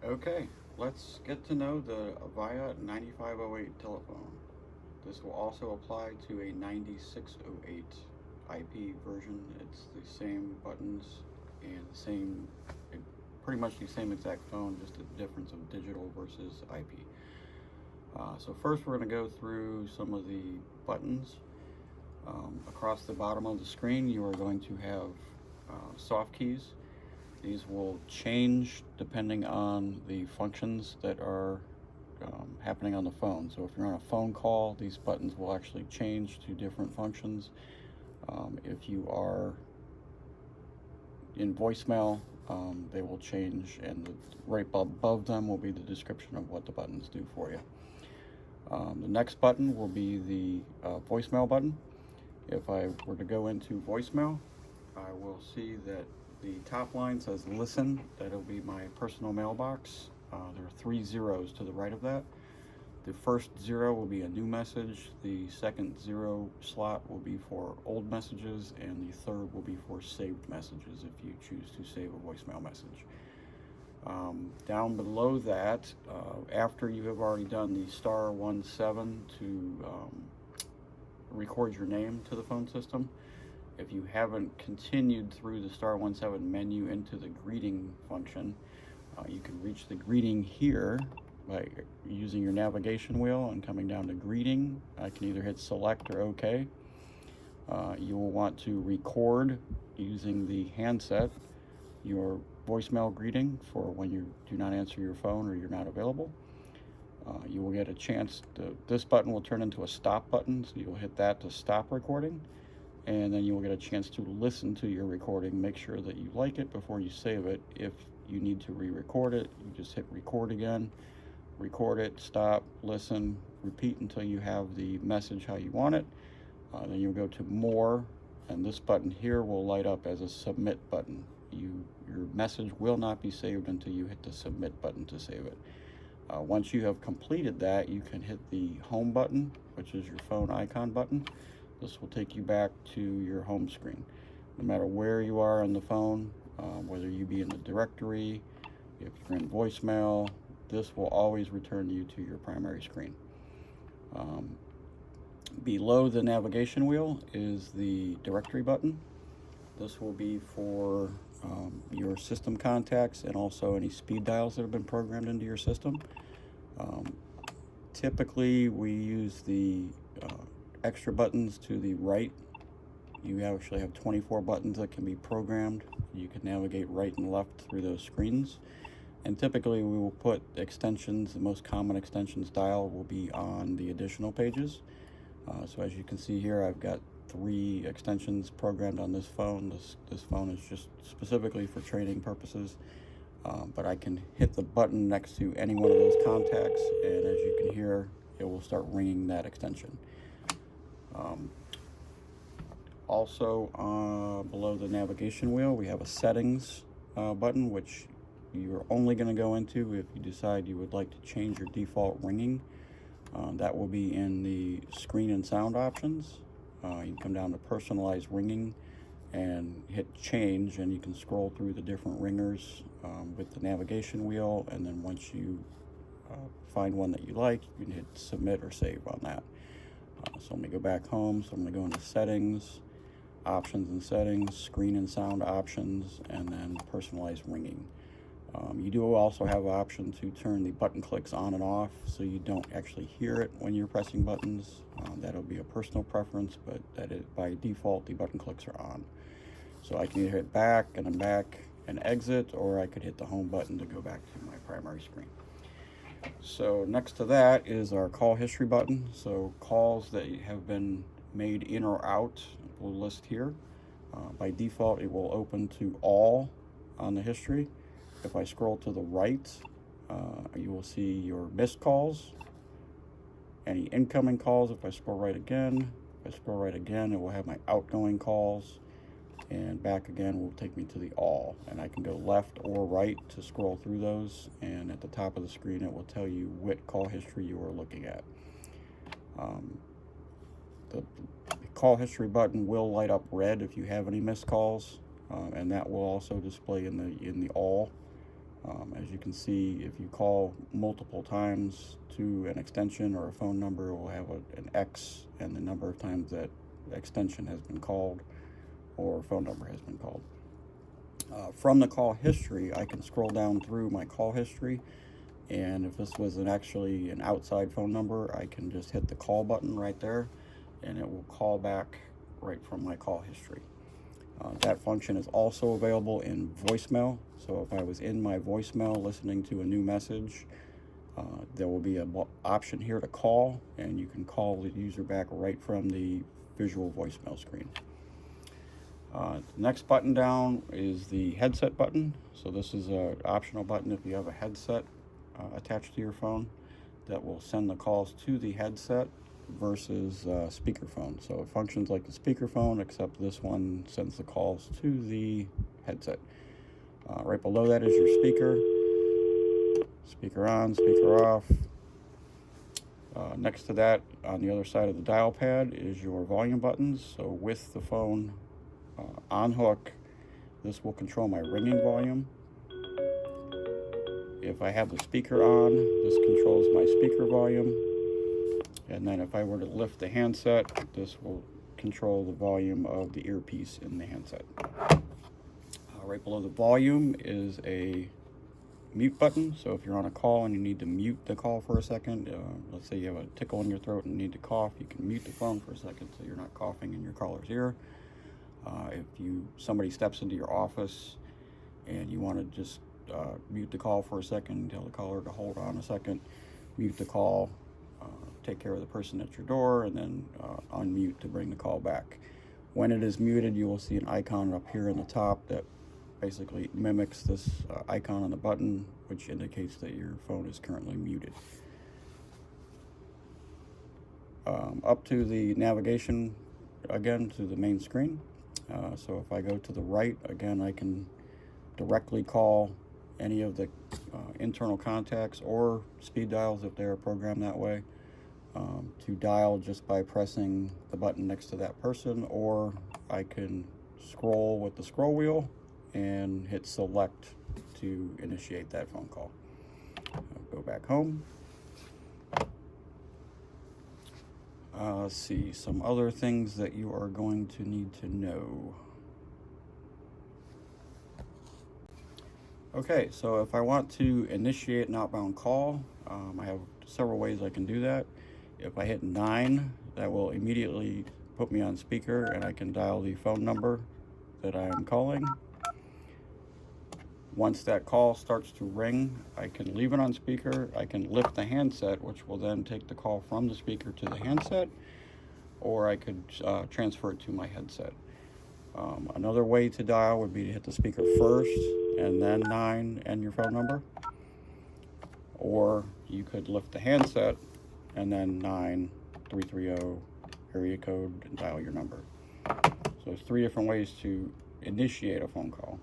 Okay, let's get to know the Avaya 9508 telephone. This will also apply to a 9608 IP version. It's the same buttons and the same, pretty much the same exact phone, just a difference of digital versus IP. So first we're going to go through some of the buttons. Across the bottom of the screen you are going to have soft keys. These will change depending on the functions that are happening on the phone. So if you're on a phone call, these buttons will actually change to different functions. If you are in voicemail, they will change, and right above them will be the description of what the buttons do for you. The next button will be the voicemail button. If I were to go into voicemail, I will see that the top line says listen. That'll be my personal mailbox. There are 3 zeros to the right of that. The first 0 will be a new message. The second 0 slot will be for old messages, and the third will be for saved messages if you choose to save a voicemail message. Down below that, after you have already done the *17 to record your name to the phone system, if you haven't continued through the *17 menu into the greeting function, you can reach the greeting here by using your navigation wheel and coming down to greeting. I can either hit select or OK. You will want to record using the handset your voicemail greeting for when you do not answer your phone or you're not available. You will get a chance this button will turn into a stop button, so you'll hit that to stop recording, and then you'll get a chance to listen to your recording. Make sure that you like it before you save it. If you need to re-record it, you just hit record again, record it, stop, listen, repeat until you have the message how you want it. Then you'll go to more, and this button here will light up as a submit button. Your message will not be saved until you hit the submit button to save it. Once you have completed that, you can hit the home button, which is your phone icon button. This will take you back to your home screen. No matter where you are on the phone, whether you be in the directory, if you're in voicemail, this will always return you to your primary screen. Below the navigation wheel is the directory button. This will be for your system contacts and also any speed dials that have been programmed into your system. Typically, we use the extra buttons to the right. You actually have 24 buttons that can be programmed. You can navigate right and left through those screens. And typically, we will put extensions. The most common extensions dial will be on the additional pages. So as you can see here, I've got 3 extensions programmed on this phone. This phone is just specifically for training purposes, but I can hit the button next to any one of those contacts, and as you can hear, it will start ringing that extension. Also, below the navigation wheel, we have a settings button, which you're only going to go into if you decide you would like to change your default ringing. That will be in the screen and sound options. You can come down to personalized ringing and hit change, and you can scroll through the different ringers with the navigation wheel, and then once you find one that you like, you can hit submit or save on that. So let me go back home. So I'm going to go into settings, options and settings, screen and sound options, and then personalized ringing. You do also have an option to turn the button clicks on and off so you don't actually hear it when you're pressing buttons. That'll be a personal preference, but by default the button clicks are on. So I can either hit back and exit, or I could hit the home button to go back to my primary screen. So next to that is our call history button. So calls that have been made in or out will list here. By default it will open to all on the history. If I scroll to the right, you will see your missed calls, any incoming calls. If I scroll right again, it will have my outgoing calls, and back again will take me to the all, and I can go left or right to scroll through those, and at the top of the screen it will tell you what call history you are looking at. The call history button will light up red if you have any missed calls, and that will also display in the all. As you can see, if you call multiple times to an extension or a phone number, it will have an X and the number of times that extension has been called or phone number has been called. From the call history, I can scroll down through my call history, and if this was actually an outside phone number, I can just hit the call button right there, and it will call back right from my call history. That function is also available in voicemail. So if I was in my voicemail listening to a new message, there will be an option here to call, and you can call the user back right from the visual voicemail screen. The next button down is the headset button. So this is an optional button if you have a headset attached to your phone that will send the calls to the headset versus speakerphone. So it functions like the speakerphone, except this one sends the calls to the headset. Right below that is your speaker. Speaker on, speaker off. Next to that, on the other side of the dial pad, is your volume buttons. So with the phone on hook, this will control my ringing volume. If I have the speaker on, this controls my speaker volume. And then if I were to lift the handset, this will control the volume of the earpiece in the handset. Right below the volume is a mute button. So if you're on a call and you need to mute the call for a second, let's say you have a tickle in your throat and need to cough, you can mute the phone for a second so you're not coughing in your caller's ear. If somebody steps into your office and you want to just mute the call for a second, tell the caller to hold on a second, mute the call, take care of the person at your door, and then unmute to bring the call back. When it is muted, you will see an icon up here in the top that basically mimics this icon on the button, which indicates that your phone is currently muted. Up to the navigation, again, to the main screen. So if I go to the right, again, I can directly call any of the internal contacts or speed dials if they're programmed that way, to dial just by pressing the button next to that person, or I can scroll with the scroll wheel and hit select to initiate that phone call. I'll go back home. Let's see, some other things that you are going to need to know. Okay, so if I want to initiate an outbound call, I have several ways I can do that. If I hit 9, that will immediately put me on speaker and I can dial the phone number that I am calling. Once that call starts to ring, I can leave it on speaker. I can lift the handset, which will then take the call from the speaker to the handset, or I could transfer it to my headset. Another way to dial would be to hit the speaker first and then 9 and your phone number. Or you could lift the handset and then 9330 area code and dial your number. So there's 3 different ways to initiate a phone call.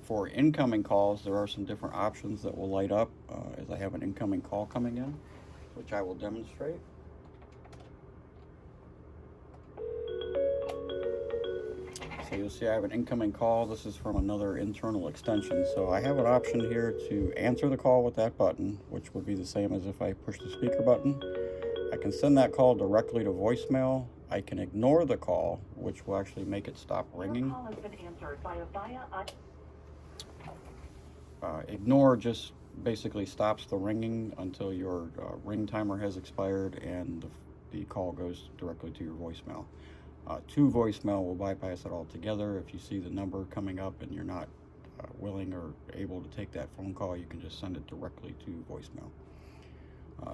For incoming calls, there are some different options that will light up as I have an incoming call coming in, which I will demonstrate. So you'll see I have an incoming call. This is from another internal extension. So I have an option here to answer the call with that button, which would be the same as if I push the speaker button. I can send that call directly to voicemail. I can ignore the call, which will actually make it stop ringing. Your call has been answered by Avaya. Ignore just basically stops the ringing until your ring timer has expired and the call goes directly to your voicemail. To voicemail will bypass it altogether. If you see the number coming up and you're not willing or able to take that phone call, you can just send it directly to voicemail.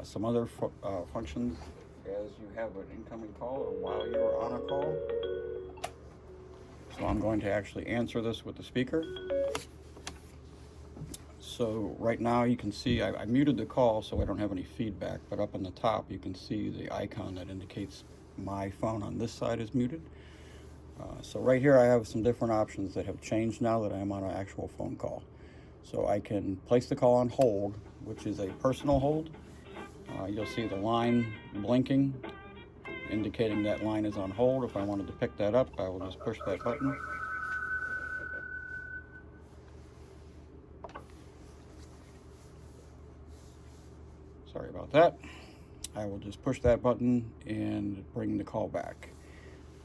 Some other functions as you have an incoming call or while you're on a call. So I'm going to actually answer this with the speaker. So right now you can see I muted the call so I don't have any feedback, but up in the top you can see the icon that indicates my phone on this side is muted. So right here I have some different options that have changed now that I'm on an actual phone call. So I can place the call on hold, which is a personal hold. You'll see the line blinking, indicating that line is on hold. If I wanted to pick that up, I will just push that button. Sorry about that. I will just push that button and bring the call back.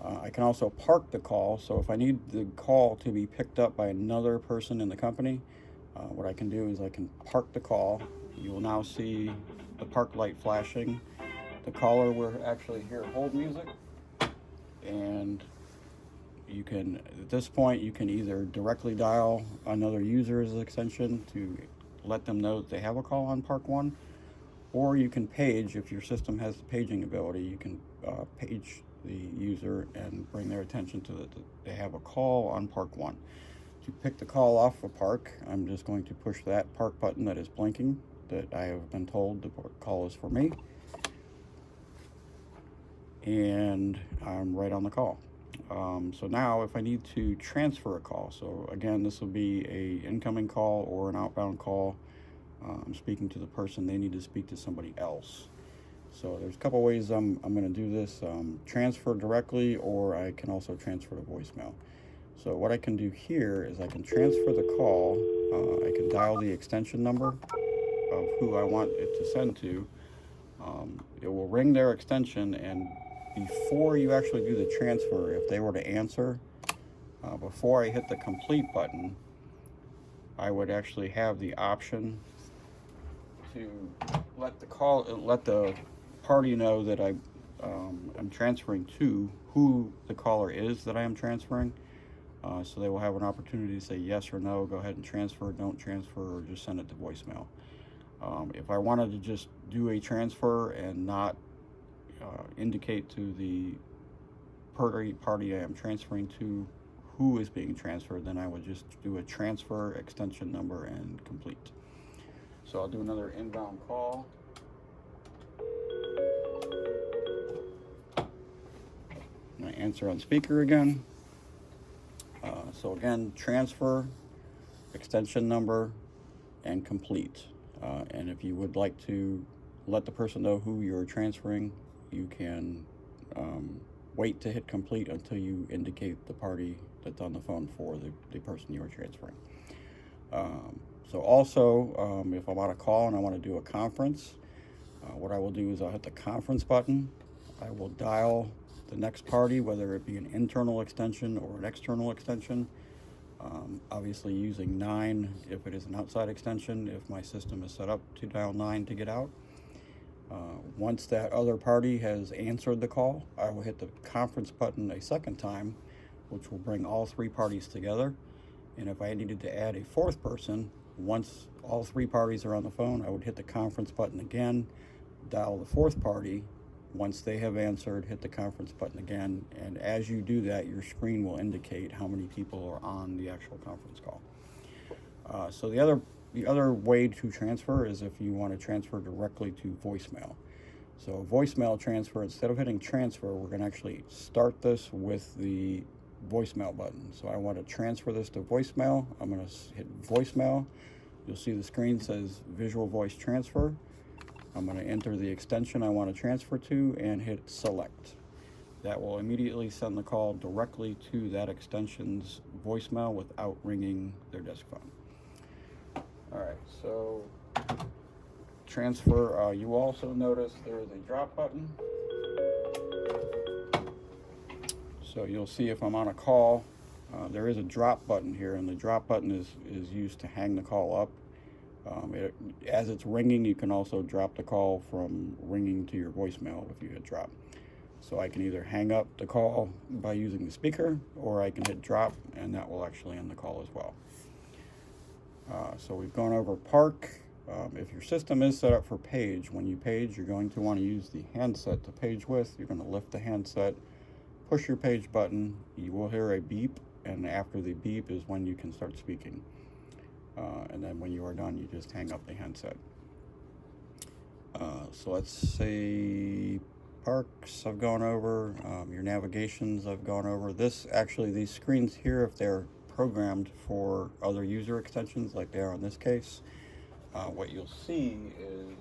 I can also park the call, so if I need the call to be picked up by another person in the company, what I can do is I can park the call. You will now see the park light flashing. The caller will actually hear hold music, and you can, at this point, you can either directly dial another user's extension to let them know that they have a call on Park 1, or you can page. If your system has the paging ability, you can page the user and bring their attention to that they have a call on Park 1. To pick the call off of Park, I'm just going to push that Park button that is blinking, that I have been told the call is for me, and I'm right on the call. So now if I need to transfer a call, so again, this will be a incoming call or an outbound call. I'm speaking to the person, they need to speak to somebody else. So there's a couple ways I'm going to do this. Transfer directly, or I can also transfer to voicemail. So what I can do here is I can transfer the call. I can dial the extension number of who I want it to send to. It will ring their extension, and before you actually do the transfer, if they were to answer, before I hit the complete button, I would actually have the option to let the party know that I'm transferring to who the caller is that I am transferring. So they will have an opportunity to say yes or no, go ahead and transfer, don't transfer, or just send it to voicemail. If I wanted to just do a transfer and not indicate to the party I am transferring to who is being transferred, then I would just do a transfer, extension number, and complete. So I'll do another inbound call. I answer on speaker again. So again, transfer, extension number, and complete. And if you would like to let the person know who you're transferring, you can wait to hit complete until you indicate the party that's on the phone for the person you're transferring. So also, if I'm on a call and I want to do a conference, what I will do is I'll hit the conference button. I will dial the next party, whether it be an internal extension or an external extension. Obviously using 9 if it is an outside extension, if my system is set up to dial 9 to get out. Once that other party has answered the call, I will hit the conference button a second time, which will bring all 3 parties together. And if I needed to add a 4th person, once all 3 parties are on the phone, I would hit the conference button again, dial the 4th party. Once they have answered, hit the conference button again, and as you do that, your screen will indicate how many people are on the actual conference call. So the other way to transfer is if you want to transfer directly to voicemail. So voicemail transfer, instead of hitting transfer, we're going to actually start this with the voicemail button. So I want to transfer this to voicemail. I'm going to hit voicemail. You'll see the screen says visual voice transfer. I'm going to enter the extension I want to transfer to and hit select. That will immediately send the call directly to that extension's voicemail without ringing their desk phone. All right, so transfer, you also notice there is a drop button. So you'll see if I'm on a call, there is a drop button here, and the drop button is used to hang the call up. As it's ringing, you can also drop the call from ringing to your voicemail if you hit drop. So I can either hang up the call by using the speaker, or I can hit drop, and that will actually end the call as well. So we've gone over Park. If your system is set up for page, when you page, you're going to want to use the handset to page with. You're going to lift the handset, push your page button. You will hear a beep, and after the beep is when you can start speaking. And then when you are done, you just hang up the handset. So let's say Parks I've gone over, your navigations I've gone over. These screens here, if they're programmed for other user extensions like they are in this case, what you'll see is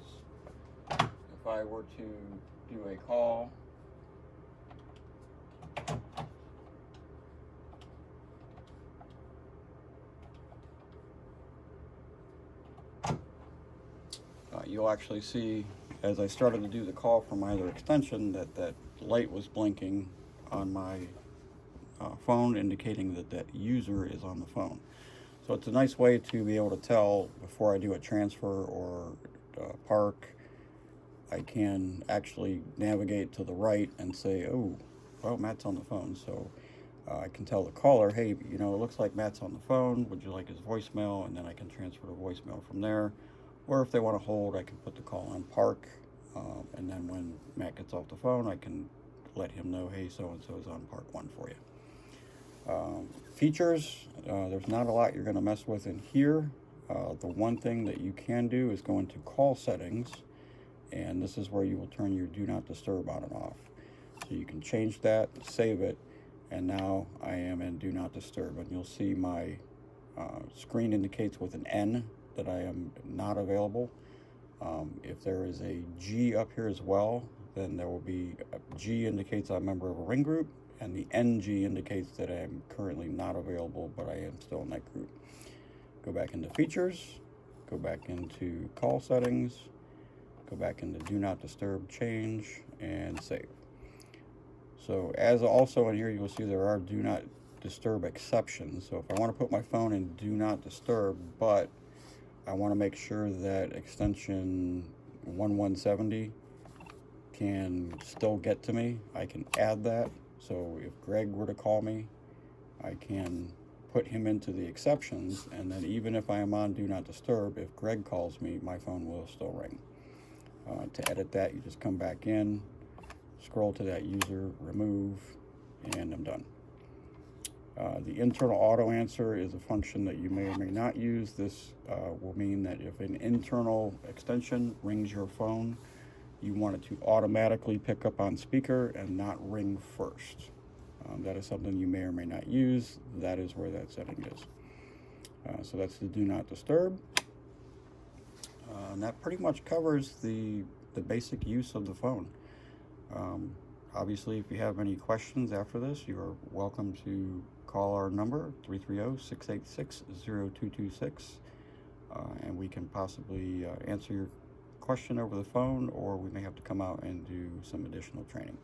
if I were to do a call, you'll actually see as I started to do the call from either extension that light was blinking on my phone, indicating that user is on the phone. So it's a nice way to be able to tell before I do a transfer or park. I can actually navigate to the right and say, oh, well, Matt's on the phone. So I can tell the caller, hey, it looks like Matt's on the phone. Would you like his voicemail? And then I can transfer the voicemail from there. Or if they want to hold, I can put the call on park. And then when Matt gets off the phone, I can let him know, hey, so-and-so is on park 1 for you. Features, there's not a lot you're going to mess with in here. The one thing that you can do is go into call settings, and this is where you will turn your do not disturb on and off. So you can change that, save it, and now I am in do not disturb, and you'll see my screen indicates with an N that I am not available. If there is a G up here as well, then there will be a G indicates I'm a member of a ring group, and the NG indicates that I am currently not available, but I am still in that group. Go back into features, go back into call settings, go back into do not disturb, change, and save. So as also in here, you'll see there are do not disturb exceptions. So if I want to put my phone in do not disturb, but I want to make sure that extension 1170 can still get to me, I can add that. So if Greg were to call me, I can put him into the exceptions, and then even if I am on do not disturb, if Greg calls me, my phone will still ring. To edit that, you just come back in, scroll to that user, remove, and I'm done. The internal auto answer is a function that you may or may not use. This will mean that if an internal extension rings your phone, you want it to automatically pick up on speaker and not ring first. That is something you may or may not use. That is where that setting is. So that's the do not disturb. And that pretty much covers the basic use of the phone. Obviously, if you have any questions after this, you are welcome to call our number, 330-686-0226, and we can possibly answer your question over the phone, or we may have to come out and do some additional training.